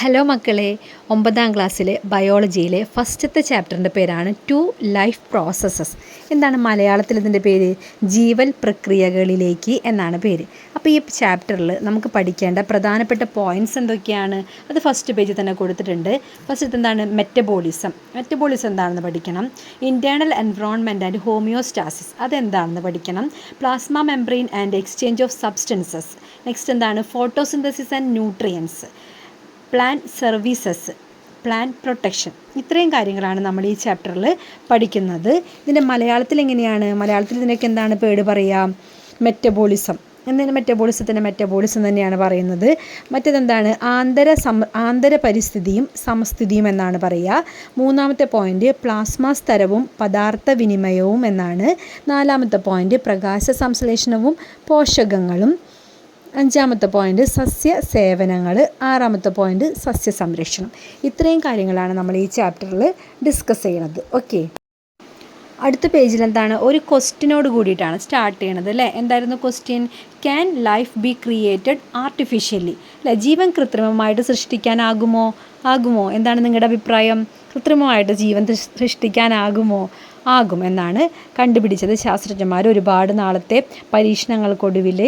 Hello മക്കളെ, 9ാം ക്ലാസ്സിലെ ബയോളജിയിലെ ഫസ്റ്റത്തെ ചാപ്റ്ററിൻ്റെ പേരാണ് ടു ലൈഫ് പ്രോസസ്സസ്. എന്താണ് മലയാളത്തിൽ ഇതിൻ്റെ പേര്? ജീവൽ പ്രക്രിയകളിലേക്ക് എന്നാണ് പേര്. അപ്പോൾ ഈ ചാപ്റ്ററിൽ നമുക്ക് പഠിക്കേണ്ട പ്രധാനപ്പെട്ട പോയിൻറ്റ്സ് എന്തൊക്കെയാണ്? അത് ഫസ്റ്റ് പേജിൽ തന്നെ കൊടുത്തിട്ടുണ്ട്. ഫസ്റ്റ് എന്താണ്? മെറ്റബോളിസം എന്താണെന്ന് പഠിക്കണം. ഇൻറ്റേർണൽ എൻവറോൺമെൻറ്റ് ആൻഡ് ഹോമിയോസ്റ്റാസിസ് അതെന്താണെന്ന് പഠിക്കണം. Plasma membrane and exchange of substances. Next എന്താണ്? Photosynthesis and nutrients, plant services, plant protection. ഇത്രയും കാര്യങ്ങളാണ് നമ്മൾ ഈ ചാപ്റ്ററിൽ പഠിക്കുന്നത്. ഇതിൻ്റെ മലയാളത്തിൽ എങ്ങനെയാണ്? മലയാളത്തിൽ ഇതിനൊക്കെ എന്താണ് പേര് പറയുക? മെറ്റബോളിസം. എന്താണ് മെറ്റബോളിസത്തിൻ്റെ മെറ്റബോളിസം തന്നെയാണ് പറയുന്നത്. മറ്റേതെന്താണ്? ആന്തര പരിസ്ഥിതിയും സമസ്ഥിതിയും എന്നാണ് പറയുക. മൂന്നാമത്തെ പോയിൻ്റ് പ്ലാസ്മ സ്തരവും പദാർത്ഥ വിനിമയവും എന്നാണ്. നാലാമത്തെ പോയിൻ്റ് പ്രകാശ സംശ്ലേഷണവും പോഷകങ്ങളും. അഞ്ചാമത്തെ പോയിൻ്റ് സസ്യ സേവനങ്ങൾ. ആറാമത്തെ പോയിൻ്റ് സസ്യ സംരക്ഷണം. ഇത്രയും കാര്യങ്ങളാണ് നമ്മൾ ഈ ചാപ്റ്ററിൽ ഡിസ്കസ് ചെയ്യുന്നത്. ഓക്കെ, അടുത്ത പേജിൽ എന്താണ്? ഒരു ക്വസ്റ്റ്യനോട് കൂടിയിട്ടാണ് സ്റ്റാർട്ട് ചെയ്യണത് അല്ലേ? എന്തായിരുന്നു question? Can life be created artificially? അല്ലേ, ജീവൻ കൃത്രിമമായിട്ട് സൃഷ്ടിക്കാനാകുമോ? എന്താണ് നിങ്ങളുടെ അഭിപ്രായം? കൃത്രിമമായിട്ട് ജീവൻ സൃഷ്ടിക്കാനാകുമോ? ആകും എന്നാണ് കണ്ടുപിടിച്ചത് ശാസ്ത്രജ്ഞന്മാർ. ഒരുപാട് നാളത്തെ പരീക്ഷണങ്ങൾക്കൊടുവിൽ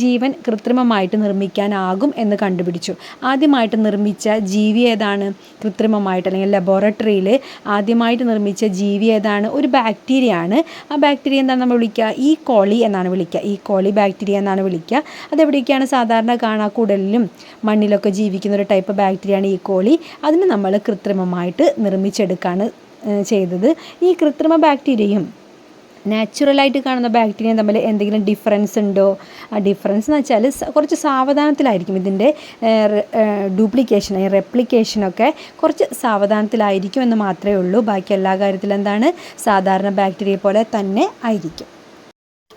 ജീവൻ കൃത്രിമമായിട്ട് നിർമ്മിക്കാനാകും എന്ന് കണ്ടുപിടിച്ചു. ആദ്യമായിട്ട് നിർമ്മിച്ച ജീവി ഏതാണ്? കൃത്രിമമായിട്ട് അല്ലെങ്കിൽ ലബോറട്ടറിയിൽ ആദ്യമായിട്ട് നിർമ്മിച്ച ജീവി ഏതാണ്? ഒരു ബാക്ടീരിയ ആണ്. ആ ബാക്ടീരിയ എന്താണ് നമ്മൾ വിളിക്കുക? ഈ കോളി എന്നാണ് വിളിക്കുക. ഈ കോളി ബാക്ടീരിയ എന്നാണ് വിളിക്കുക. അതെവിടേക്കാണ്? സാധാരണ കാണാക്കൂടലിലും മണ്ണിലൊക്കെ ജീവിക്കുന്ന ഒരു ടൈപ്പ് ബാക്ടീരിയയാണ് ഈ കോളി. അതിന് നമ്മൾ കൃത്രിമമായിട്ട് നിർമ്മിച്ചെടുക്കുകയാണ് ചെയ്തത്. ഈ കൃത്രിമ ബാക്ടീരിയയും നാച്ചുറലായിട്ട് കാണുന്ന ബാക്ടീരിയയും തമ്മിൽ എന്തെങ്കിലും ഡിഫറൻസ് ഉണ്ടോ? ആ ഡിഫറൻസ് എന്ന് വെച്ചാൽ കുറച്ച് സാവധാനത്തിലായിരിക്കും ഇതിൻ്റെ ഡ്യൂപ്ലിക്കേഷൻ, റെപ്ലിക്കേഷനൊക്കെ കുറച്ച് സാവധാനത്തിലായിരിക്കും എന്ന് മാത്രമേ ഉള്ളൂ. ബാക്കി എല്ലാ കാര്യത്തിലും എന്താണ്? സാധാരണ ബാക്ടീരിയ പോലെ തന്നെ ആയിരിക്കും.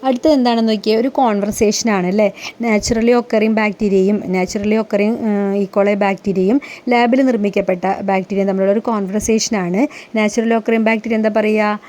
അടുത്തത് എന്താണെന്ന് നോക്കിയാൽ ഒരു കോൺവെർസേഷനാണ് അല്ലേ? നാച്ചുറലി ഒക്കറിങ് ബാക്ടീരിയയും ഈക്കോളൈ ബാക്ടീരിയയും ലാബിൽ നിർമ്മിക്കപ്പെട്ട ബാക്ടീരിയയും തമ്മിലുള്ള ഒരു കോൺവെർസേഷനാണ്. നാച്ചുറലി ഒക്കറിങ് ബാക്ടീരിയ എന്താ പറയുക?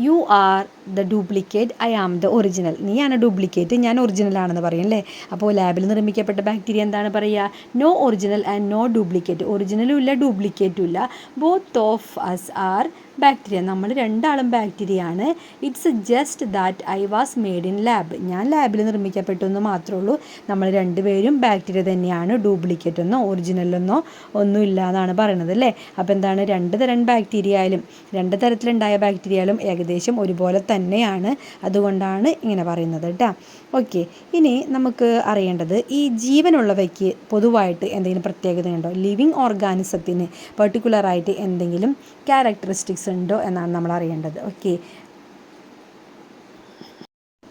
You are the duplicate, I am the original. നീയാണ് ഡ്യൂപ്ലിക്കേറ്റ്, ഞാൻ ഒറിജിനൽ ആണെന്ന് പറയും അല്ലേ? അപ്പോൾ ലാബിൽ നിർമ്മിക്കപ്പെട്ട ബാക്ടീരിയ എന്താണ് പറയുക? No original and no duplicate. ഒറിജിനലും ഇല്ല, ഡ്യൂപ്ലിക്കേറ്റും ഇല്ല. Both of us are bacteria. നമ്മൾ രണ്ടാളും ബാക്ടീരിയ ആണ്. It's just that I was made in lab. ഞാൻ ലാബിൽ നിർമ്മിക്കപ്പെട്ടു എന്ന് മാത്രമേ ഉള്ളൂ. നമ്മൾ രണ്ടുപേരും ബാക്ടീരിയ തന്നെയാണ്. ഡ്യൂപ്ലിക്കേറ്റ് ഒന്നോ ഒറിജിനലൊന്നോ ഒന്നും ഇല്ല എന്നാണ് പറയുന്നത് അല്ലേ? അപ്പോൾ എന്താണ്? രണ്ട് തരം ബാക്ടീരിയ ആയാലും രണ്ട് തരത്തിലുണ്ടായ ബാക്ടീരിയ ആയാലും ഏകദേശം ഒരുപോലെ തന്നെയാണ്. അതുകൊണ്ടാണ് ഇങ്ങനെ പറയുന്നത് കേട്ടോ. ഓക്കെ, ഇനി നമുക്ക് അറിയേണ്ടത് ഈ ജീവനുള്ളവയ്ക്ക് പൊതുവായിട്ട് എന്തെങ്കിലും പ്രത്യേകതയുണ്ടോ? ലിവിങ് ഓർഗാനിസത്തിന് പെർട്ടിക്കുലറായിട്ട് എന്തെങ്കിലും ക്യാരക്ടറിസ്റ്റിക്സ് ഉണ്ടോ എന്നാണ് നമ്മൾ അറിയേണ്ടത്. ഓക്കെ,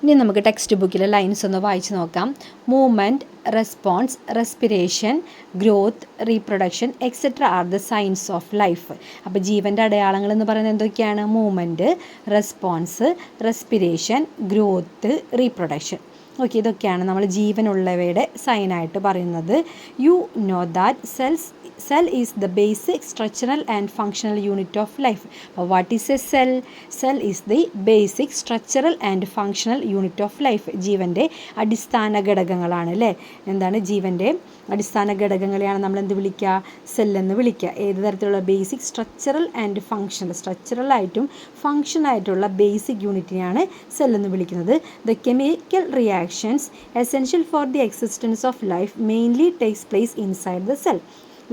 ഇനി നമുക്ക് ടെക്സ്റ്റ് ബുക്കിലെ ലൈൻസ് ഒന്ന് വായിച്ച് നോക്കാം. Movement, response, respiration, growth, reproduction etcetera are the signs of life. അപ്പോൾ ജീവൻ്റെ അടയാളങ്ങൾ എന്ന് പറയുന്നത് എന്തൊക്കെയാണ്? Movement, response, respiration, growth, reproduction. Okay, ഇതൊക്കെയാണ് നമ്മൾ ജീവനുള്ളവയുടെ സൈനായിട്ട് പറയുന്നത്. You know that cell is the basic structural and functional unit of life. What is a cell? Cell is the basic structural and functional unit of life. ജീവൻ്റെ അടിസ്ഥാന ഘടകങ്ങളാണ് അല്ലേ? എന്താണ്? ജീവൻ്റെ അടിസ്ഥാന ഘടകങ്ങളെയാണ് നമ്മൾ എന്ത് വിളിക്കുക? സെല്ലെന്ന് വിളിക്കുക. ഏത് തരത്തിലുള്ള? Basic structural and functional. സ്ട്രക്ചറലായിട്ടും ഫങ്ഷനായിട്ടുള്ള ബേസിക് യൂണിറ്റിനെയാണ് സെല്ലെന്ന് വിളിക്കുന്നത്. The chemical reactions essential for the existence of life mainly takes place inside the cell.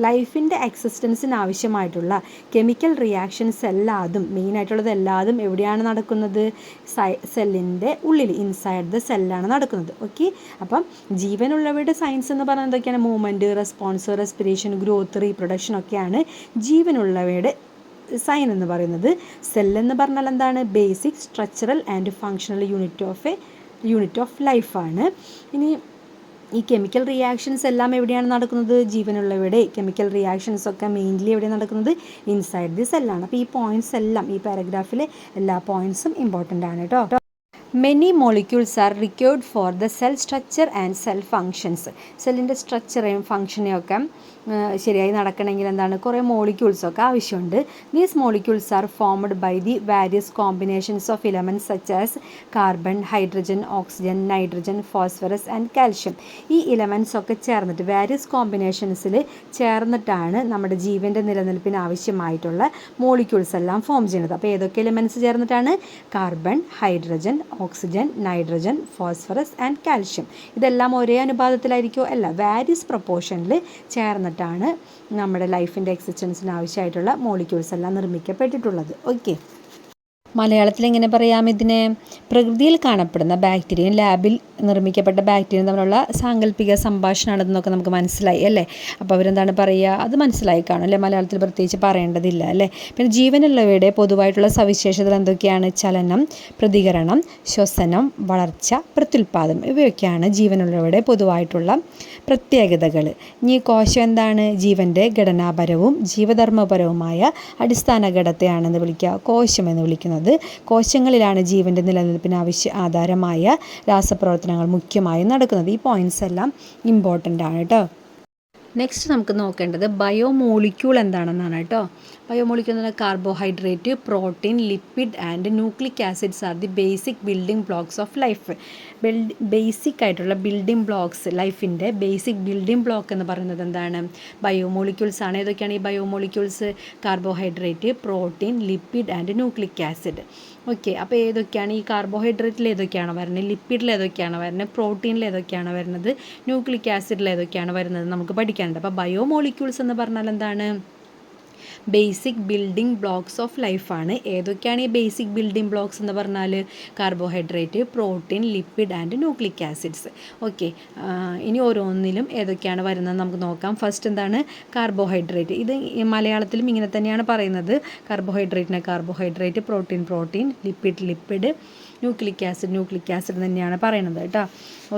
ലൈഫിൻ്റെ എക്സിസ്റ്റൻസിന് ആവശ്യമായിട്ടുള്ള കെമിക്കൽ റിയാക്ഷൻസ് എല്ലാതും, മെയിനായിട്ടുള്ളത് എല്ലാതും എവിടെയാണ് നടക്കുന്നത്? സെല്ലിൻ്റെ ഉള്ളിൽ, ഇൻസൈഡ് ദ സെല്ലാണ് നടക്കുന്നത്. ഓക്കെ, അപ്പം ജീവനുള്ളവയുടെ സയൻസ് എന്ന് പറയുന്നത് എന്തൊക്കെയാണ്? Movement, response, respiration, growth, reproduction ഒക്കെയാണ് ജീവനുള്ളവയുടെ സൈൻ എന്ന് പറയുന്നത്. സെല്ലെന്ന് പറഞ്ഞാൽ എന്താണ്? Basic structural and functional unit of ലൈഫാണ്. ഇനി ഈ കെമിക്കൽ റിയാക്ഷൻസ് എല്ലാം എവിടെയാണ് നടക്കുന്നത്? ജീവനുള്ളവയുടെ കെമിക്കൽ റിയാക്ഷൻസ് ഒക്കെ മെയിൻലി എവിടെയാണ് നടക്കുന്നത്? ഇൻസൈഡ് ദി സെല്ലാണ്. അപ്പോൾ ഈ പോയിൻറ്റ്സ് എല്ലാം, ഈ പാരഗ്രാഫിലെ എല്ലാ പോയിൻറ്റ്സും ഇമ്പോർട്ടൻ്റ് ആണ് കേട്ടോ. Many molecules are required for the cell structure and cell functions. സെല്ലിൻ്റെ സ്ട്രക്ചറേയും ഫങ്ഷനെയും ഒക്കെ ശരിയായി നടക്കണമെങ്കിൽ എന്താണ്, കുറേ മോളിക്യൂൾസൊക്കെ ആവശ്യമുണ്ട്. These molecules are formed by the various combinations of elements such as carbon, hydrogen, oxygen, nitrogen, phosphorus and calcium. ഈ ഇലമെൻറ്റ്സ് ഒക്കെ ചേർന്നിട്ട് വാരിയസ് കോമ്പിനേഷൻസിൽ ചേർന്നിട്ടാണ് നമ്മുടെ ജീവൻ്റെ നിലനിൽപ്പിന് ആവശ്യമായിട്ടുള്ള മോളിക്യൂൾസ് എല്ലാം ഫോം ചെയ്യുന്നത്. അപ്പോൾ ഏതൊക്കെ എലിമെൻറ്റ്സ് ചേർന്നിട്ടാണ്? Carbon, hydrogen, oxygen, nitrogen, phosphorus and calcium. ഇതെല്ലാം ഒരേ അനുപാതത്തിലായിരിക്കുമോ? അല്ല, വാരിയസ് പ്രൊപ്പോർഷനിൽ ചേർന്നിട്ടാണ് നമ്മുടെ ലൈഫിൻ്റെ എക്സിസ്റ്റൻസിന് ആവശ്യമായിട്ടുള്ള മോളിക്യൂൾസ് എല്ലാം നിർമ്മിക്കപ്പെട്ടിട്ടുള്ളത്. ഓക്കെ, മലയാളത്തിൽ എങ്ങനെ പറയാം ഇതിനെ? പ്രകൃതിയിൽ കാണപ്പെടുന്ന ബാക്ടീരിയയും ലാബിൽ നിർമ്മിക്കപ്പെട്ട ബാക്ടീരിയയും തമ്മിലുള്ള സാങ്കല്പിക സംഭാഷണമാണെന്നൊക്കെ നമുക്ക് മനസ്സിലായി അല്ലേ? അപ്പോൾ അവരെന്താണ് പറയുക? അത് മനസ്സിലായി കാണും അല്ലേ? മലയാളത്തിൽ പ്രത്യേകിച്ച് പറയേണ്ടതില്ല അല്ലേ? പിന്നെ ജീവനുള്ളവയുടെ പൊതുവായിട്ടുള്ള സവിശേഷതകൾ എന്തൊക്കെയാണ്? ചലനം, പ്രതികരണം, ശ്വസനം, വളർച്ച, പ്രത്യുൽപാദനം, ഇവയൊക്കെയാണ് ജീവനുള്ളവയുടെ പൊതുവായിട്ടുള്ള പ്രത്യേകതകൾ. ഇനി കോശം എന്താണ്? ജീവൻ്റെ ഘടനാപരവും ജീവധർമ്മപരവുമായ അടിസ്ഥാന ഘടകത്തെയാണെന്ന് വിളിക്കുക കോശം എന്ന് വിളിക്കുന്നത്. കോശങ്ങളിലാണ് ജീവൻ്റെ നിലനിൽപ്പിന് ആധാരമായ രാസപ്രവർത്തനങ്ങൾ മുഖ്യമായും നടക്കുന്നത്. ഈ പോയിൻറ്റ്സ് എല്ലാം ഇമ്പോർട്ടൻ്റ് ആണ് കേട്ടോ. നെക്സ്റ്റ് നമുക്ക് നോക്കേണ്ടത് ബയോമോളിക്യൂൾ എന്താണെന്നാണ് കേട്ടോ. ബയോമോളിക്യൂൾ എന്ന് പറഞ്ഞാൽ carbohydrate, protein, lipid and nucleic acids are the basic building blocks of life. Basic ആയിട്ടുള്ള ബിൽഡിംഗ് ബ്ലോക്സ്, ലൈഫിൻ്റെ ബേസിക് ബിൽഡിംഗ് ബ്ലോക്ക് എന്ന് പറയുന്നത് എന്താണ്? ബയോമോളിക്യൂൾസ് ആണ്. ഏതൊക്കെയാണ് ഈ biomolecules? Carbohydrate, protein, lipid and nucleic acid. Okay, അപ്പോൾ ഏതൊക്കെയാണ്? ഈ കാർബോഹൈഡ്രേറ്റിൽ ഏതൊക്കെയാണ് വരുന്നത്? ലിപ്പിഡിൽ ഏതൊക്കെയാണ് വരുന്നത്? പ്രോട്ടീനിൽ ഏതൊക്കെയാണ് വരുന്നത്? ന്യൂക്ലിക് ആസിഡിൽ ഏതൊക്കെയാണ് വരുന്നത്? നമുക്ക് പഠിക്കാനുണ്ട്. അപ്പോൾ ബയോമോളിക്യൂൾസ് എന്ന് പറഞ്ഞാൽ എന്താണ്? ബേസിക് ബിൽഡിംഗ് ബ്ലോക്സ് ഓഫ് ലൈഫാണ്. ഏതൊക്കെയാണ് ഈ ബേസിക് ബിൽഡിംഗ് ബ്ലോക്സ് എന്ന് പറഞ്ഞാൽ? Carbohydrate, protein, lipid and nucleic acids. Okay, ഇനി ഓരോന്നിലും ഏതൊക്കെയാണ് വരുന്നത് നമുക്ക് നോക്കാം. ഫസ്റ്റ് എന്താണ്? കാർബോഹൈഡ്രേറ്റ്. ഇത് മലയാളത്തിലും ഇങ്ങനെ തന്നെയാണ് പറയുന്നത്. Carbohydrate, protein, lipid, nucleic acid തന്നെയാണ് പറയുന്നത് കേട്ടോ.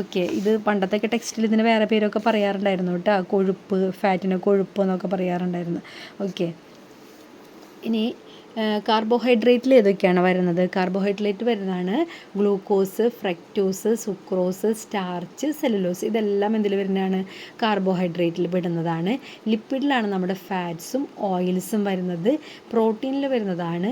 ഓക്കെ, ഇത് പണ്ടത്തെയൊക്കെ ടെക്സ്റ്റിൽ ഇതിന് വേറെ പേരൊക്കെ പറയാറുണ്ടായിരുന്നു കേട്ടോ. കൊഴുപ്പ്, ഫാറ്റിന് കൊഴുപ്പ് എന്നൊക്കെ പറയാറുണ്ടായിരുന്നു. ഓക്കെ, ഇനി കാർബോഹൈഡ്രേറ്റിൽ ഏതൊക്കെയാണ് വരുന്നത്? കാർബോഹൈഡ്രേറ്റ് വരുന്നതാണ് glucose, fructose, sucrose, starch, cellulose. ഇതെല്ലാം എന്തിൽ വരുന്നതാണ്? കാർബോഹൈഡ്രേറ്റിൽ പെടുന്നതാണ്. ലിപ്പിഡിലാണ് നമ്മുടെ ഫാറ്റ്സും ഓയിൽസും വരുന്നത്. പ്രോട്ടീനിൽ വരുന്നതാണ്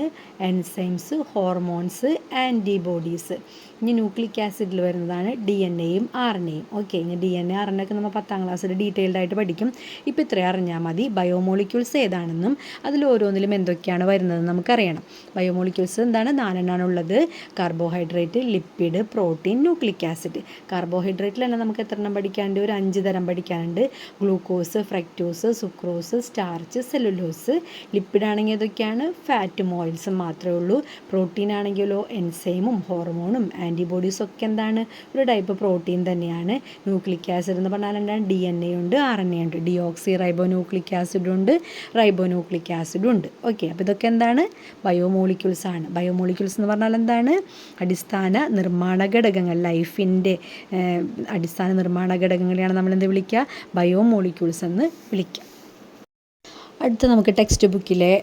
എൻസൈംസ്, ഹോർമോൺസ്, ആൻറ്റിബോഡീസ്. ഇനി ന്യൂക്ലിക് ആസിഡിൽ വരുന്നതാണ് DNA-യും RNA-യും. ഓക്കെ, ഇനി DNA, RNA ഒക്കെ നമ്മൾ 10ാം ക്ലാസ്സിൽ ഡീറ്റെയിൽഡ് ആയിട്ട് പഠിക്കും. ഇപ്പോൾ ഇത്രയും അറിഞ്ഞാൽ മതി. ബയോമോളിക്യൂൾസ് ഏതാണെന്നും അതിൽ ഓരോന്നിലും എന്തൊക്കെയാണ് വരുന്നതെന്ന് നമുക്കറിയണം. ബയോമോളിക്യൂൾസ് എന്താണ്? 4 ഉള്ളത്. Carbohydrate, lipid, protein, nucleic acid. കാർബോഹൈഡ്രേറ്റിൽ തന്നെ നമുക്ക് എത്ര എണ്ണം പഠിക്കാനുണ്ട്? ഒരു 5 തരം പഠിക്കാനുണ്ട്. Glucose, fructose, sucrose, starch, cellulose. Lipid ആണെങ്കിൽ ഏതൊക്കെയാണ്? ഫാറ്റും ഓയിൽസും മാത്രമേ ഉള്ളൂ. പ്രോട്ടീൻ ആണെങ്കിലോ എൻസൈമും ഹോർമോണും ആൻറ്റിബോഡീസും ഒക്കെ എന്താണ്? ഒരു ടൈപ്പ് പ്രോട്ടീൻ തന്നെയാണ്. ന്യൂക്ലിക് ആസിഡ് എന്ന് പറഞ്ഞാൽ എന്താണ്? DNA ഉണ്ട്, RNA ഉണ്ട്. ഡിയോക്സി റൈബോ ന്യൂക്ലിക് ആസിഡ് ഉണ്ട്, റൈബോ ന്യൂക്ലിക് ആസിഡും ഉണ്ട്. ഓക്കെ, അപ്പോൾ ഇതൊക്കെ എന്താണ്? ബയോമോളിക്യൂൾസ് ആണ്. ബയോമോളിക്യൂൾസ് എന്ന് പറഞ്ഞാൽ എന്താണ്? അടിസ്ഥാന നിർമ്മാണ ഘടകങ്ങൾ, ലൈഫിൻ്റെ അടിസ്ഥാന നിർമ്മാണ ഘടകങ്ങളെയാണ് നമ്മൾ എന്ത് വിളിക്കുക? ബയോമോളിക്യൂൾസ് എന്ന് വിളിക്കുക. അടുത്ത നമുക്ക് ടെക്സ്റ്റ് ബുക്കിലെ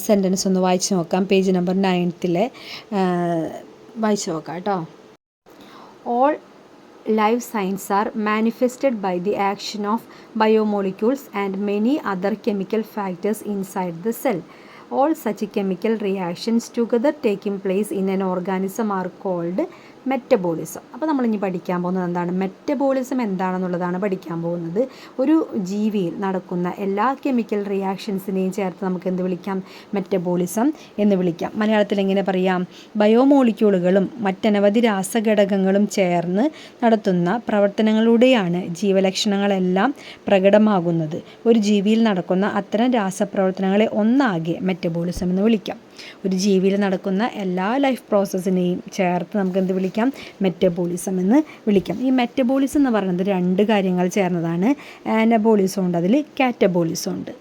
സെൻറ്റൻസ് ഒന്ന് വായിച്ച് നോക്കാം. പേജ് നമ്പർ 9 വായിച്ച് നോക്കാം കേട്ടോ. All life signs are manifested by the action of biomolecules and many other chemical factors inside the cell. All such chemical reactions together taking place in an organism are called metabolism. അപ്പോൾ നമ്മളിനി പഠിക്കാൻ പോകുന്നത് എന്താണ്? Metabolism എന്താണെന്നുള്ളതാണ് പഠിക്കാൻ പോകുന്നത്. ഒരു ജീവിയിൽ നടക്കുന്ന എല്ലാ കെമിക്കൽ റിയാക്ഷൻസിനെയും ചേർത്ത് നമുക്ക് എന്ത് വിളിക്കാം? മെറ്റബോളിസം എന്ന് വിളിക്കാം. മലയാളത്തിൽ എങ്ങനെ പറയാം? ബയോമോളിക്യൂളുകളും മറ്റനവധി രാസഘടകങ്ങളും ചേർന്ന് നടത്തുന്ന പ്രവർത്തനങ്ങളിലൂടെയാണ് ജീവലക്ഷണങ്ങളെല്ലാം പ്രകടമാകുന്നത്. ഒരു ജീവിയിൽ നടക്കുന്ന അത്തരം രാസപ്രവർത്തനങ്ങളെ ഒന്നാകെ മെറ്റബോളിസം എന്ന് വിളിക്കാം. ഒരു ജീവിയിൽ നടക്കുന്ന എല്ലാ ലൈഫ് പ്രോസസ്സിനെയും ചേർത്ത് നമുക്ക് എന്ത് വിളിക്കാം? മെറ്റബോളിസം എന്ന് വിളിക്കാം. ഈ മെറ്റബോളിസം എന്ന് പറയുന്നത് 2 കാര്യങ്ങൾ ചേർന്നതാണ്. ആനബോളിസം ഉണ്ട്, അതിൽ കാറ്റബോളിസം ഉണ്ട്.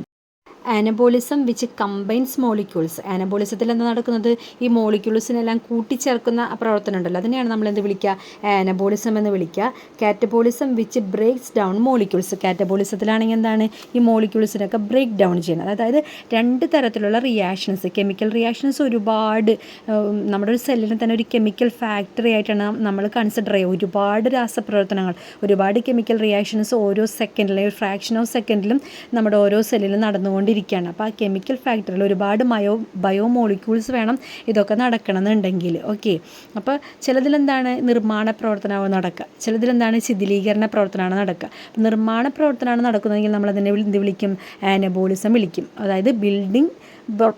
Anabolism which combines molecules. ആനബോളിസത്തിൽ എന്താ നടക്കുന്നത്? ഈ മോളിക്യൂൾസിനെല്ലാം കൂട്ടിച്ചേർക്കുന്ന പ്രവർത്തനം ഉണ്ടല്ലോ, അതിനെയാണ് നമ്മൾ എന്ത് വിളിക്കുക? ആനബോളിസം എന്ന് വിളിക്കുക. Catabolism which breaks down molecules. കാറ്റബോളിസത്തിലാണെങ്കിൽ എന്താണ്? ഈ മോളിക്യൂൾസിനൊക്കെ ബ്രേക്ക് ഡൗൺ ചെയ്യുന്നത്. അതായത് രണ്ട് തരത്തിലുള്ള റിയാക്ഷൻസ്, കെമിക്കൽ റിയാക്ഷൻസ് ഒരുപാട് നമ്മുടെ ഒരു സെല്ലിന് തന്നെ ഒരു കെമിക്കൽ ഫാക്ടറി ആയിട്ടാണ് നമ്മൾ കൺസിഡർ ചെയ്യുക. ഒരുപാട് രാസപ്രവർത്തനങ്ങൾ, ഒരുപാട് കെമിക്കൽ റിയാക്ഷൻസ് ഓരോ സെക്കൻഡിലും, ഒരു ഫ്രാക്ഷൻ ഓഫ് സെക്കൻഡിലും നമ്മുടെ ഓരോ സെല്ലിലും നടന്നുകൊണ്ടിരിക്കുകയാണ്. അപ്പോൾ ആ കെമിക്കൽ ഫാക്ടറിയിൽ ഒരുപാട് ബയോ മോളിക്യൂൾസ് വേണം ഇതൊക്കെ നടക്കണമെന്നുണ്ടെങ്കിൽ. ഓക്കെ, അപ്പോൾ ചിലതിലെന്താണ് നിർമ്മാണ പ്രവർത്തനമാണ് നടക്കുക, ചിലതിലെന്താണ് ശിഥിലീകരണ പ്രവർത്തനമാണ് നടക്കുക. നിർമ്മാണ പ്രവർത്തനമാണ് നടക്കുന്നതെങ്കിൽ നമ്മളതിനെ എന്ത് വിളിക്കും? ആനബോളിസം വിളിക്കും. അതായത് ബിൽഡിംഗ്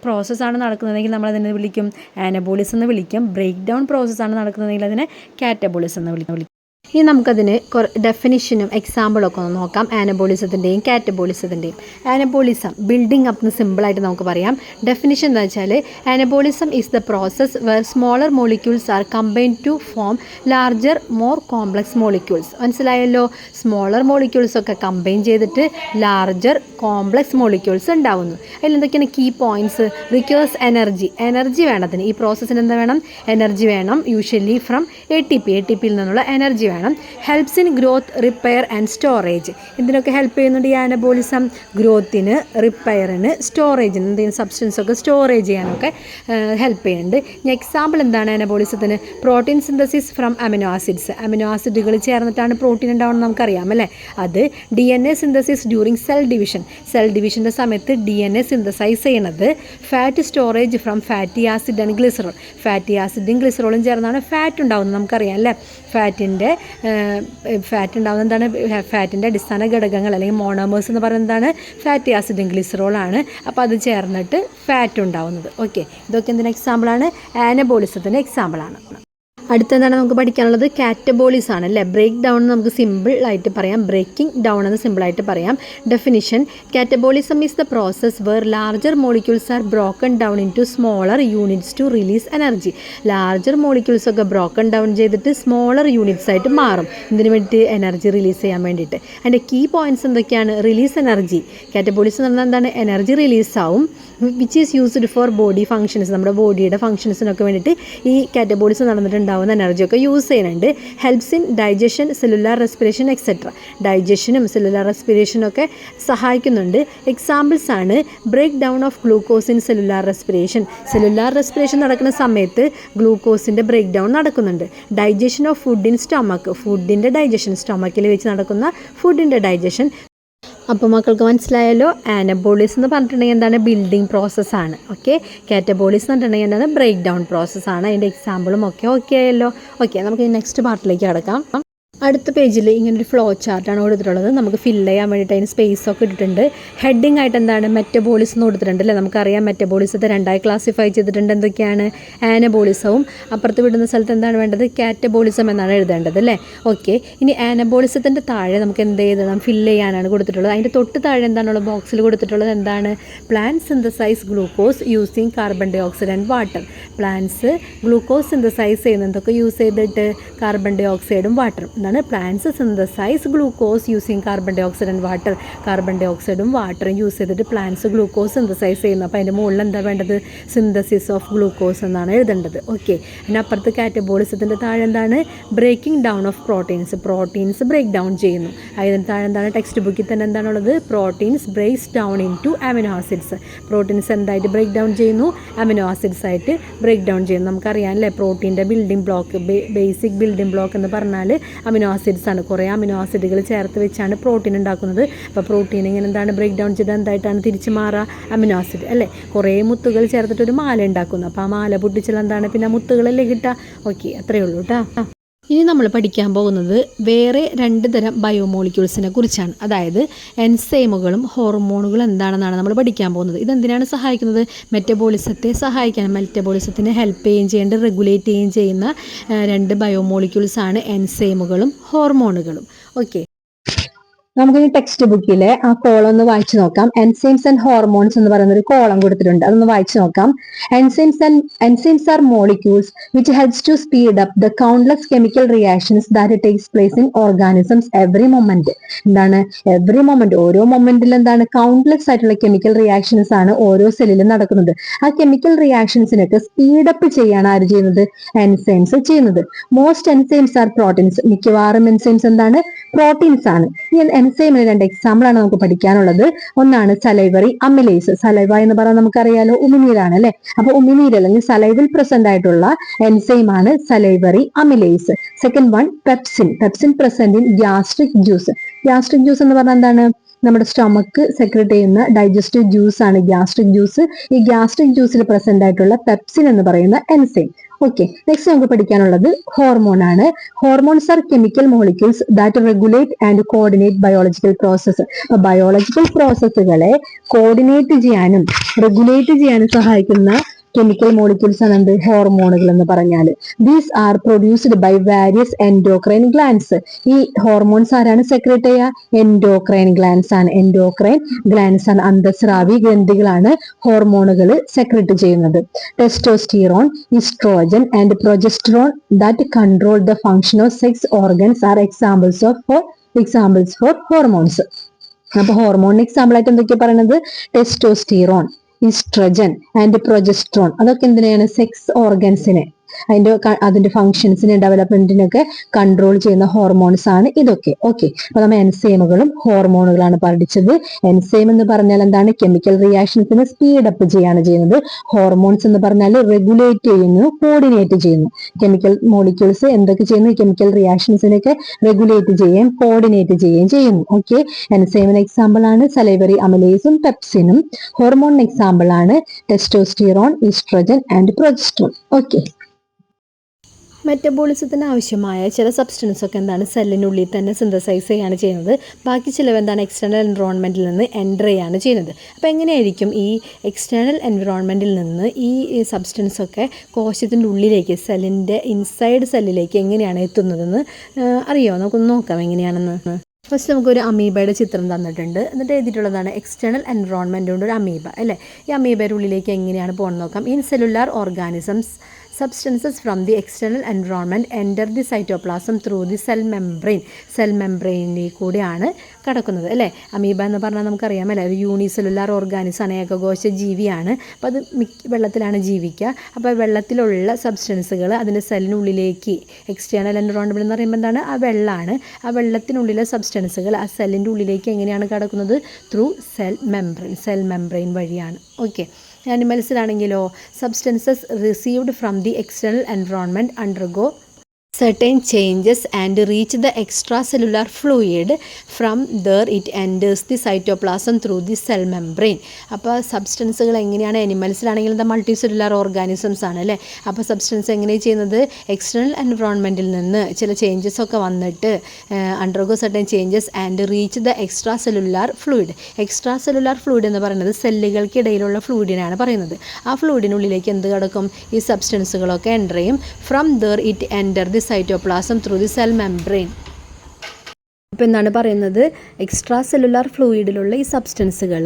പ്രോസസ്സാണ് നടക്കുന്നതെങ്കിൽ നമ്മളതിനെ വിളിക്കും ആനബോളിസം എന്ന് വിളിക്കും. ബ്രേക്ക് ഡൗൺ പ്രോസസ്സാണ് നടക്കുന്നതെങ്കിൽ അതിനെ കാറ്റബോളിസം എന്ന് വിളിക്കും. ഇനി നമുക്കതിന് ഡെഫിനിഷനും എക്സാമ്പിളൊക്കെ ഒന്ന് നോക്കാം, ആനബോളിസത്തിൻ്റെയും കാറ്റബോളിസത്തിൻ്റെയും. ആനബോളിസം ബിൽഡിംഗ് അപ്പ് എന്ന് സിമ്പിളായിട്ട് നമുക്ക് പറയാം. ഡെഫിനിഷൻ എന്താ വെച്ചാൽ, anabolism is the process where smaller molecules are combined to form larger more complex molecules. മനസ്സിലായല്ലോ? സ്മോളർ മോളിക്യൂൾസൊക്കെ കമ്പൈൻ ചെയ്തിട്ട് ലാർജർ കോംപ്ലക്സ് മോളിക്യൂൾസ് ഉണ്ടാവുന്നു. അതിലെന്തൊക്കെയാണ് കീ പോയിൻറ്റ്സ്? റിക്വേഴ്സ് എനർജി വേണം അതിന്. ഈ പ്രോസസ്സിന് എന്താ വേണം? എനർജി വേണം. യൂഷ്വലി ഫ്രം എ ടി പിയിൽ നിന്നുള്ള എനർജി വേണം. Helps in growth, repair and storage. ഇതിനൊക്കെ ഹെൽപ്പ് ചെയ്യുന്നുണ്ട് ഈ ആനബോളിസം. ഗ്രോത്തിന്, റിപ്പയറിന്, സ്റ്റോറേജിന്, എന്തെങ്കിലും സബ്സ്റ്റൻസ് ഒക്കെ സ്റ്റോറേജ് ചെയ്യാനൊക്കെ ഹെൽപ്പ് ചെയ്യുന്നുണ്ട്. ഇനി എക്സാമ്പിൾ എന്താണ് ആനബോളിസത്തിന്? Protein synthesis from amino acids. Amino ആസിഡുകൾ ചേർന്നിട്ടാണ് പ്രോട്ടീൻ ഉണ്ടാവുന്നത് നമുക്കറിയാം അല്ലേ? അത് DNA സിന്തസിസ് ഡ്യൂറിങ് സെൽ ഡിവിഷൻ്റെ സമയത്ത് DNA സിന്തസൈസ് ചെയ്യുന്നത്. Fat storage from fatty acid and glycerol. Fatty ആസിഡും ഗ്ലിസറോളും ചേർന്നാണ് ഫാറ്റ് ഉണ്ടാവുന്നത് നമുക്കറിയാം അല്ലേ? ഫാറ്റ് ഉണ്ടാകുന്നത് എന്താണ്? ഫാറ്റിൻ്റെ അടിസ്ഥാന ഘടകങ്ങൾ അല്ലെങ്കിൽ മോണോമേഴ്സ് എന്ന് പറയുന്നത് എന്താണ്? ഫാറ്റി ആസിഡും ഗ്ലിസറോളാണ്. അപ്പോൾ അത് ചേർന്നിട്ട് ഫാറ്റ് ഉണ്ടാവുന്നത്. ഓക്കെ, ഇതൊക്കെ എന്തിന് എക്സാമ്പിളാണ്? ആനബോളിസത്തിൻ്റെ എക്സാമ്പിളാണ്. അടുത്തെന്താണ് നമുക്ക് പഠിക്കാനുള്ളത്? കാറ്റബോളിസ് ആണ് അല്ലേ? ബ്രേക്ക് ഡൗൺ നമുക്ക് സിമ്പിളായിട്ട് പറയാം, ബ്രേക്കിംഗ് ഡൗൺ എന്ന് സിമ്പിളായിട്ട് പറയാം. Definition: catabolism is the process where larger molecules are broken down into smaller units to release energy. Larger molecules ഒക്കെ ബ്രോക്കൺ ഡൗൺ ചെയ്തിട്ട് സ്മോളർ യൂണിറ്റ്സ് ആയിട്ട് മാറും. ഇതിന് വേണ്ടിയിട്ട് എനർജി റിലീസ് ചെയ്യാൻ വേണ്ടിയിട്ട്. അതിൻ്റെ കീ പോയിൻറ്റ്സ് എന്തൊക്കെയാണ്? Release energy. കാറ്റബോളിസം എന്ന് പറഞ്ഞാൽ എന്താണ്? എനർജി റിലീസ് ആവും, which is used for body functions. നമ്മുടെ ബോഡിയുടെ ഫങ്ഷൻസിനൊക്കെ വേണ്ടിയിട്ട് ഈ കാറ്റബോളിസം നടന്നിട്ടുണ്ടാവുന്ന എനർജിയൊക്കെ യൂസ് ചെയ്യുന്നുണ്ട്. Helps in digestion, cellular respiration etcetera. ഡൈജഷനും സെല്ലുലാർ റെസ്പിറേഷനും ഒക്കെ സഹായിക്കുന്നുണ്ട്. എക്സാമ്പിൾസ് ആണ് break down of glucose in cellular respiration. Cellular respiration നടക്കുന്ന സമയത്ത് ഗ്ലൂക്കോസിൻ്റെ ബ്രേക്ക് ഡൗൺ നടക്കുന്നുണ്ട്. Digestion of food in stomach. ഫുഡിൻ്റെ ഡൈജഷൻ, സ്റ്റൊമക്കിൽ വെച്ച് നടക്കുന്ന ഫുഡിൻ്റെ ഡൈജഷൻ. അപ്പോൾ മക്കൾക്ക് മനസ്സിലായല്ലോ? ആനബോളിസ് എന്ന് പറഞ്ഞിട്ടുണ്ടെങ്കിൽ എന്താണ്? ബിൽഡിംഗ് പ്രോസസ്സാണ്. ഓക്കെ, കാറ്റബോളിസ് എന്ന് പറഞ്ഞിട്ടുണ്ടെങ്കിൽ എന്താണ്? ബ്രേക്ക് ഡൗൺ പ്രോസസ്സാണ്. അതിൻ്റെ എക്സാമ്പിളും ഓക്കെ ആയല്ലോ? ഓക്കെ, നമുക്ക് നെക്സ്റ്റ് പാർട്ടിലേക്ക് കടക്കാം. അടുത്ത പേജിൽ ഇങ്ങനൊരു ഫ്ലോ ചാർട്ടാണ് കൊടുത്തിട്ടുള്ളത്. നമുക്ക് ഫില്ല് ചെയ്യാൻ വേണ്ടിയിട്ട് അതിന് സ്പേസൊക്കെ ഇട്ടിട്ടുണ്ട്. ഹെഡിങ് ആയിട്ട് എന്താണ്? മെറ്റബോളിസം എന്ന് കൊടുത്തിട്ടുണ്ട് അല്ലേ? നമുക്കറിയാം മെറ്റബോളിസത്തെ രണ്ടായി ക്ലാസിഫൈ ചെയ്തിട്ടുണ്ട്. എന്തൊക്കെയാണ്? ആനബോളിസവും അപ്പുറത്ത് വിടുന്ന സ്ഥലത്ത് എന്താണ് വേണ്ടത്? കാറ്റബോളിസം എന്നാണ് എഴുതേണ്ടത് അല്ലേ? ഓക്കെ, ഇനി ആനബോളിസത്തിൻ്റെ താഴെ നമുക്ക് എന്ത് എഴുതണം? ഫില്ല് ചെയ്യാനാണ് കൊടുത്തിട്ടുള്ളത്. അതിൻ്റെ തൊട്ട് താഴെ എന്താണുള്ളത്? ബോക്സിൽ കൊടുത്തിട്ടുള്ളത് എന്താണ്? Plant synthesize glucose using carbon dioxide and water. Plants glucose synthesize ചെയ്യുന്നതൊക്കെ യൂസ് ചെയ്തിട്ട് കാർബൺ ഡൈ ഓക്സൈഡും വാട്ടറും. എന്താണ്? Plants synthesize glucose using carbon dioxide and water. Carbon ഡൈ ഓക്സൈഡും വാട്ടറും യൂസ് ചെയ്തിട്ട് പ്ലാന്റ്സ് ഗ്ലൂക്കോസ് സിന്തസൈസ് ചെയ്യുന്നു. അപ്പോൾ അതിൻ്റെ മുകളിൽ എന്താ വേണ്ടത്? സിന്തസിസ് ഓഫ് ഗ്ലൂക്കോസ് എന്നാണ് എഴുതേണ്ടത്. ഓക്കെ, അതിനപ്പുറത്ത് കാറ്റബോളിസത്തിൻ്റെ താഴെ എന്താണ്? Breaking down of proteins break down ചെയ്യുന്നു. അതിന് താഴെ എന്താണ്? ടെക്സ്റ്റ് ബുക്കിൽ തന്നെ എന്താണുള്ളത്? Proteins breaks down into amino acids. Proteins എന്തായിട്ട് ബ്രേക്ക് ഡൗൺ ചെയ്യുന്നു? അമിനോ ആസിഡ്സ് ആയിട്ട് ബ്രേക്ക് ഡൗൺ ചെയ്യുന്നു. നമുക്കറിയാം അല്ലേ? പ്രോട്ടീൻ്റെ building block, basic building block എന്ന് പറഞ്ഞാൽ അമിനോ ആസിഡ്സ് ആണ്. കുറേ അമിനോ ആസിഡുകൾ ചേർത്ത് വെച്ചാണ് പ്രോട്ടീൻ ഉണ്ടാക്കുന്നത്. അപ്പോൾ പ്രോട്ടീൻ ഇങ്ങനെ എന്താണ്? ബ്രേക്ക് ഡൗൺ ചെയ്ത് എന്തായിട്ടാണ് തിരിച്ച് മാറുക? അമിനോ ആസിഡ് അല്ലേ? കുറേ മുത്തുകൾ ചേർത്തിട്ടൊരു മാല ഉണ്ടാക്കുന്നു. അപ്പോൾ ആ മാല പൊട്ടിച്ചാൽ എന്താണ്? പിന്നെ മുത്തുകളല്ലേ കിട്ടുക. ഓക്കെ, അത്രയേ ഉള്ളൂ കേട്ടോ. ഇനി നമ്മൾ പഠിക്കാൻ പോകുന്നത് വേറെ 2 തരം ബയോമോളിക്യൂൾസിനെ കുറിച്ചാണ്. അതായത് എൻസൈമുകളും ഹോർമോണുകളും എന്താണെന്നാണ് നമ്മൾ പഠിക്കാൻ പോകുന്നത്. ഇതെന്തിനാണ് സഹായിക്കുന്നത്? മെറ്റബോളിസത്തെ സഹായിക്കാൻ, മെറ്റബോളിസത്തിനെ ഹെൽപ്പ് ചെയ്യുകയും ചെയ്യേണ്ട, റെഗുലേറ്റ് ചെയ്യുകയും ചെയ്യുന്ന 2 ബയോമോളിക്യൂൾസാണ് എൻസൈമുകളും ഹോർമോണുകളും. ഓക്കെ, നമുക്കിനി ടെക്സ്റ്റ് ബുക്കിലെ ആ കോളം ഒന്ന് വായിച്ചു നോക്കാം. എൻസൈംസ് ആൻഡ് ഹോർമോൺസ് എന്ന് പറയുന്ന ഒരു കോളം കൊടുത്തിട്ടുണ്ട്, അതൊന്ന് വായിച്ചു നോക്കാം. Enzymes are molecules which helps to speed up the countless chemical reactions that takes place in organisms every moment. എന്താണ് എവറി മൊമെന്റ്? ഓരോ മൊമെന്റിൽ എന്താണ് കൗണ്ട്ലെസ് ആയിട്ടുള്ള കെമിക്കൽ റിയാക്ഷൻസ് ആണ് ഓരോ സെല്ലിലും നടക്കുന്നത്. ആ കെമിക്കൽ റിയാക്ഷൻസിനൊക്കെ സ്പീഡപ്പ് ചെയ്യാണ് ആര് ചെയ്യുന്നത്? എൻസൈംസ് ചെയ്യുന്നത്. Most enzymes are proteins. മിക്കവാറും എൻസൈംസ് എന്താണ്? പ്രോട്ടീൻസ് ആണ്. ഈ എൻസൈമിന് 2 എക്സാമ്പിൾ ആണ് നമുക്ക് പഠിക്കാനുള്ളത്. ഒന്നാണ് സലൈവറി അമിലേസ്. സലൈവ എന്ന് പറഞ്ഞാൽ നമുക്കറിയാലോ ഉമിനീരാണ് അല്ലെ. അപ്പൊ ഉമിനീര് അല്ലെങ്കിൽ സലൈവിൽ പ്രസന്റ് ആയിട്ടുള്ള എൻസൈം ആണ് salivary amylase. Second one pepsin. Pepsin present in gastric juice. Gastric juice എന്ന് പറഞ്ഞാൽ എന്താണ്? നമ്മുടെ സ്റ്റൊമക്ക് സെക്രറ്റ് ചെയ്യുന്ന ഡൈജസ്റ്റീവ് ജ്യൂസ് ആണ് ഗ്യാസ്ട്രിക് ജ്യൂസ്. ഈ ഗ്യാസ്ട്രിക് ജ്യൂസിൽ പ്രസന്റ് ആയിട്ടുള്ള പെപ്സിൻ എന്ന് പറയുന്ന എൻസൈം. ഓക്കെ, നെക്സ്റ്റ് നമുക്ക് പഠിക്കാനുള്ളത് ഹോർമോൺ ആണ്. Hormones are chemical molecules that regulate and coordinate biological process. അപ്പൊ ബയോളജിക്കൽ പ്രോസസ്സുകളെ കോർഡിനേറ്റ് ചെയ്യാനും റെഗുലേറ്റ് ചെയ്യാനും സഹായിക്കുന്ന കെമിക്കൽ മോളിക്യൂൾസ് ആണ് എന്ത്? ഹോർമോണുകൾ എന്ന് പറഞ്ഞാൽ. These are produced by various endocrine glands. ഈ ഹോർമോൺസ് ആരാണ് സെക്രേറ്റ് ചെയ്യുക? എൻഡോക്രൈൻ ഗ്ലാൻസ് ആണ്. എൻഡോക്രൈൻ ഗ്ലാൻസ് ആണ്, അന്തസ്രാവി ഗ്രന്ഥികളാണ് ഹോർമോണുകൾ സെക്രേറ്റ് ചെയ്യുന്നത്. Testosterone, oestrogen and progesterone that control the function of sex organs are examples for hormones. അപ്പൊ ഹോർമോണിന് എക്സാമ്പിൾ ആയിട്ട് എന്തൊക്കെയാ പറയുന്നത്? Testosterone, oestrogen and progesterone. അതൊക്കെ എന്തിനാണ്? സെക്സ് ഓർഗൻസിനെ, അതിന്റെ ഫങ്ഷൻസിനെ ഡെവലപ്മെന്റിനൊക്കെ കൺട്രോൾ ചെയ്യുന്ന ഹോർമോൺസ് ആണ് ഇതൊക്കെ. ഓക്കെ, അപ്പൊ നമ്മൾ എൻസൈമുകളും ഹോർമോണുകളാണ് പഠിച്ചത്. എൻസൈം എന്ന് പറഞ്ഞാൽ എന്താണ്? കെമിക്കൽ റിയാക്ഷൻസിനെ സ്പീഡ് അപ്പ് ചെയ്യാണ് ചെയ്യുന്നത്. ഹോർമോൺസ് എന്ന് പറഞ്ഞാൽ റെഗുലേറ്റ് ചെയ്യുന്നു, കോർഡിനേറ്റ് ചെയ്യുന്നു. കെമിക്കൽ മോളിക്യൂൾസ് എന്തൊക്കെ ചെയ്യുന്നു? കെമിക്കൽ റിയാക്ഷൻസിനൊക്കെ റെഗുലേറ്റ് ചെയ്യുകയും കോർഡിനേറ്റ് ചെയ്യുകയും ചെയ്യുന്നു. ഓക്കെ, എൻസൈമിന് എക്സാമ്പിൾ ആണ് സലൈവറി അമിലേസും പെപ്സിനും. ഹോർമോണിന് എക്സാമ്പിൾ ആണ് testosterone, oestrogen and progesterone. Okay, മെറ്റബോളിസത്തിന് ആവശ്യമായ ചില സബ്സ്റ്റൻസ് ഒക്കെ എന്താണ്? സെല്ലിനുള്ളിൽ തന്നെ സിന്തസൈസ് ചെയ്യാണ് ചെയ്യുന്നത്. ബാക്കി ചിലവ് എന്താണ്? എക്സ്റ്റേണൽ എൻവിറോൺമെൻറ്റിൽ നിന്ന് എൻ്റർ ചെയ്യാണ് ചെയ്യുന്നത്. അപ്പോൾ എങ്ങനെയായിരിക്കും ഈ എക്സ്റ്റേണൽ എൻവിറോൺമെൻറ്റിൽ നിന്ന് ഈ സബ്സ്റ്റൻസ് ഒക്കെ കോശത്തിൻ്റെ ഉള്ളിലേക്ക്, സെല്ലിൻ്റെ ഇൻസൈഡ് സെല്ലിലേക്ക് എങ്ങനെയാണ് എത്തുന്നതെന്ന് അറിയാമോ? നമുക്കൊന്ന് നോക്കാം എങ്ങനെയാണെന്ന്. ഫസ്റ്റ് നമുക്കൊരു അമീബയുടെ ചിത്രം തന്നിട്ടുണ്ട്. എന്നിട്ട് എഴുതിയിട്ടുള്ളതാണ് എക്സ്റ്റേണൽ എൻവിറോൺമെൻറ്റ് കൊണ്ട് ഒരു അമീബ അല്ലേ. ഈ അമീബയുടെ ഉള്ളിലേക്ക് എങ്ങനെയാണ് പോകുന്നത് നോക്കാം. In cellular organisms substances from the external environment enter the cytoplasm through the cell membrane. Cell മെംബ്രെയിനിൽ കൂടിയാണ് കടക്കുന്നത് അല്ലേ. അമീബ എന്ന് പറഞ്ഞാൽ നമുക്കറിയാം അല്ലേ, ഒരു യൂണിസെല്ലുലാർ ഓർഗാനിസാണ്, ഏകകോശ ജീവിയാണ്. അപ്പോൾ അത് വെള്ളത്തിലാണ് ജീവിക്കുക. അപ്പോൾ വെള്ളത്തിലുള്ള സബ്സ്റ്റൻസുകൾ അതിൻ്റെ സെല്ലിനുള്ളിലേക്ക്, എക്സ്റ്റേണൽ എൻവിറോൺമെൻറ്റ് എന്ന് പറയുമ്പോൾ എന്താണ്? ആ വെള്ളമാണ്. ആ വെള്ളത്തിനുള്ളിലെ സബ്സ്റ്റൻസുകൾ ആ സെല്ലിൻ്റെ ഉള്ളിലേക്ക് എങ്ങനെയാണ് കടക്കുന്നത്? ത്രൂ സെൽ മെംബ്രെയിൻ വഴിയാണ്. ഓക്കെ, ആനിമൽസിലാണെങ്കിലോ substances received from the external environment undergo certain changes and reach the extracellular fluid. From there it enters the cytoplasm through the cell membrane. അപ്പോൾ സബ്സ്റ്റൻസുകൾ എങ്ങനെയാണ്? അനിമൽസിലാണെങ്കിൽ ഇത് മൾട്ടി സെല്ലുലാർ ഓർഗാനിസംസ് ആണ് അല്ലേ. അപ്പോൾ substance എങ്ങനെയാണ് ചെയ്യുന്നത്? എക്സ്റ്റേണൽ എൻവിറോൺമെൻറ്റിൽ നിന്ന് ചില ചേഞ്ചസ് ഒക്കെ വന്നിട്ട് undergo certain changes and reach the extra cellular fluid. Extra cellular fluid എന്ന് പറയുന്നത് സെല്ലുകൾക്കിടയിലുള്ള ഫ്ലൂയിഡിനാണ് പറയുന്നത്. ആ ഫ്ലൂയിഡിനുള്ളിലേക്ക് എന്ത് കിടക്കും? ഈ സബ്സ്റ്റൻസുകളൊക്കെ എൻ്റർ ചെയ്യും. From there it enter the cytoplasm through the cell membrane. ഇപ്പോൾ എന്താണ് പറയുന്നത്? എക്സ്ട്രാ സെല്ലുലാർ ഫ്ലൂയിഡിലുള്ള ഈ സബ്സ്റ്റൻസുകൾ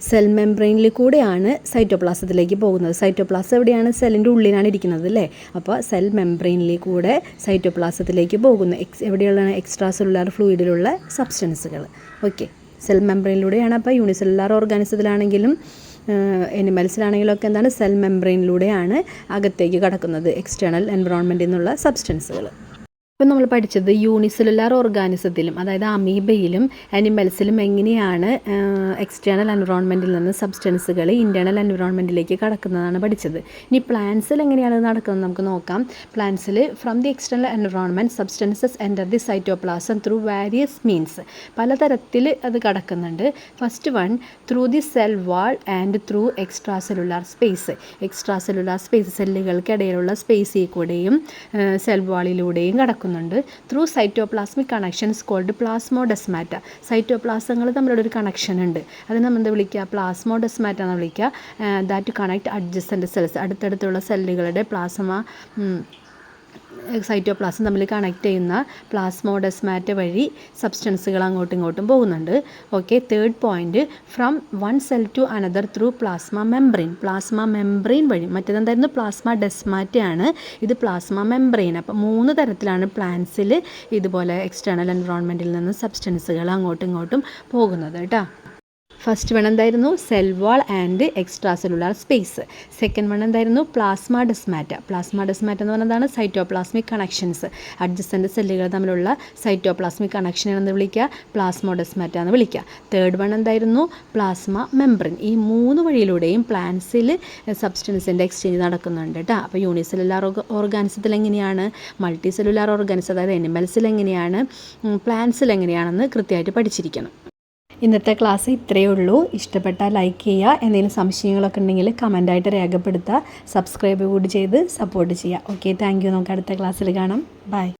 സെൽ മെംബ്രെയിനിൽ കൂടെയാണ് സൈറ്റോപ്ലാസത്തിലേക്ക് പോകുന്നത്. സൈറ്റോപ്ലാസം എവിടെയാണ്? സെല്ലിൻ്റെ ഉള്ളിലാണ് ഇരിക്കുന്നത് അല്ലേ. അപ്പോൾ സെൽ മെംബ്രെയിനിൽ കൂടെ സൈറ്റോപ്ലാസത്തിലേക്ക് പോകുന്നു. എവിടെയുള്ളതാണ്? എക്സ്ട്രാ സെല്ലുലാർ ഫ്ലൂയിഡിലുള്ള സബ്സ്റ്റൻസുകൾ. ഓക്കെ, സെൽ മെംബ്രെയിനിലൂടെയാണ്. അപ്പോൾ യൂണിസെല്ലുലാർ ഓർഗാനിസത്തിലാണെങ്കിലും എനിമൽസിലാണെങ്കിലും ഒക്കെ എന്താണ്? സെൽ മെംബ്രെയിനിലൂടെയാണ് അകത്തേക്ക് കടക്കുന്നത് എക്സ്റ്റേണൽ എൻവിറോൺമെൻറ്റിൽ നിന്നുള്ള സബ്സ്റ്റൻസുകൾ. ഇപ്പം നമ്മൾ പഠിച്ചത് യൂണിസെല്ലുലാർ ഓർഗാനിസത്തിലും, അതായത് അമീബയിലും അനിമൽസിലും എങ്ങനെയാണ് എക്സ്റ്റേണൽ എൻവിറോൺമെൻറ്റിൽ നിന്ന് സബ്സ്റ്റൻസുകൾ ഇൻറ്റേർണൽ എൻവിറോൺമെൻറ്റിലേക്ക് കടക്കുന്നതാണ് പഠിച്ചത്. ഇനി പ്ലാന്റ്സിൽ എങ്ങനെയാണ് നടക്കുന്നത് നമുക്ക് നോക്കാം. പ്ലാന്റ്സിൽ from the external environment substances enter the cytoplasm through various means. പലതരത്തിൽ അത് കടക്കുന്നുണ്ട്. First one through the cell wall and through extra cellular space. Extra cellular space, സെല്ലുകൾക്കിടയിലുള്ള സ്പേസിൽ കൂടെയും സെൽ വാളിലൂടെയും കടക്കുന്നു. Through cytoplasmic connections called plasmodesmata. സൈറ്റോപ്ലാസങ്ങൾ തമ്മിലുള്ള ഒരു കണക്ഷൻ ഉണ്ട്, അത് നമ്മൾ എന്താ വിളിക്കുക? പ്ലാസ്മോഡെസ്മാറ്റ എന്ന് വിളിക്കുക. ദാറ്റ് കണക്ട് അഡ്ജസൻറ്റ് സെൽസ്, അടുത്തടുത്തുള്ള സെല്ലുകളുടെ സൈറ്റോപ്ലാസം തമ്മിൽ കണക്ട് ചെയ്യുന്ന പ്ലാസ്മോഡെസ്മാറ്റ വഴി സബ്സ്റ്റൻസുകൾ അങ്ങോട്ടും ഇങ്ങോട്ടും പോകുന്നുണ്ട്. Okay, third point, from one cell to another through plasma membrane വഴി. മറ്റേതെന്തായിരുന്നു? പ്ലാസ്മ ഡെസ്മാറ്റയാണ്, ഇത് പ്ലാസ്മ മെംബ്രെയിൻ. അപ്പം 3 തരത്തിലാണ് പ്ലാന്റ്സിൽ ഇതുപോലെ എക്സ്റ്റേണൽ എൻവറോൺമെൻറ്റിൽ നിന്ന് സബ്സ്റ്റൻസുകൾ അങ്ങോട്ടും ഇങ്ങോട്ടും പോകുന്നത് കേട്ടോ. ഫസ്റ്റ് വൺ എന്തായിരുന്നു? Cell wall and extra cellular space. Second one എന്തായിരുന്നു? പ്ലാസ്മ ഡെസ്മാറ്റ എന്ന് പറയുന്നതാണ് സൈറ്റോപ്ലാസ്മിക് കണക്ഷൻസ്. അഡ്ജസൻ്റ് സെല്ലുകൾ തമ്മിലുള്ള സൈറ്റോപ്ലാസ്മിക് കണക്ഷൻ എന്ന് വിളിക്കുക, പ്ലാസ്മോഡെസ്മാറ്റ എന്ന് വിളിക്കുക. തേർഡ് വൺ എന്തായിരുന്നു? Plasma membrane. ഈ 3 വഴിയിലൂടെയും പ്ലാന്റ്സിൽ സബ്സ്റ്റൻസിൻ്റെ എക്സ്ചേഞ്ച് നടക്കുന്നുണ്ട് കേട്ടോ. അപ്പോൾ യൂണിസെല്ലുലാർ ഓർഗാനിസത്തിൽ എങ്ങനെയാണ്, മൾട്ടി സെല്ലുലാർ ഓർഗാനിസം അതായത് അനിമൽസിൽ എങ്ങനെയാണ്, പ്ലാന്റ്സിൽ എങ്ങനെയാണെന്ന് കൃത്യമായിട്ട് പഠിച്ചിരിക്കണം. ഇന്നത്തെ ക്ലാസ് ഇത്രയേ ഉള്ളൂ. ഇഷ്ടപ്പെട്ടാൽ ലൈക്ക് ചെയ്യുക. എന്തെങ്കിലും സംശയങ്ങളൊക്കെ ഉണ്ടെങ്കിൽ കമൻ്റായിട്ട് രേഖപ്പെടുത്തുക. സബ്സ്ക്രൈബ് കൂടി ചെയ്ത് സപ്പോർട്ട് ചെയ്യുക. Okay, thank you. നമുക്ക് അടുത്ത ക്ലാസ്സിൽ കാണാം. ബൈ.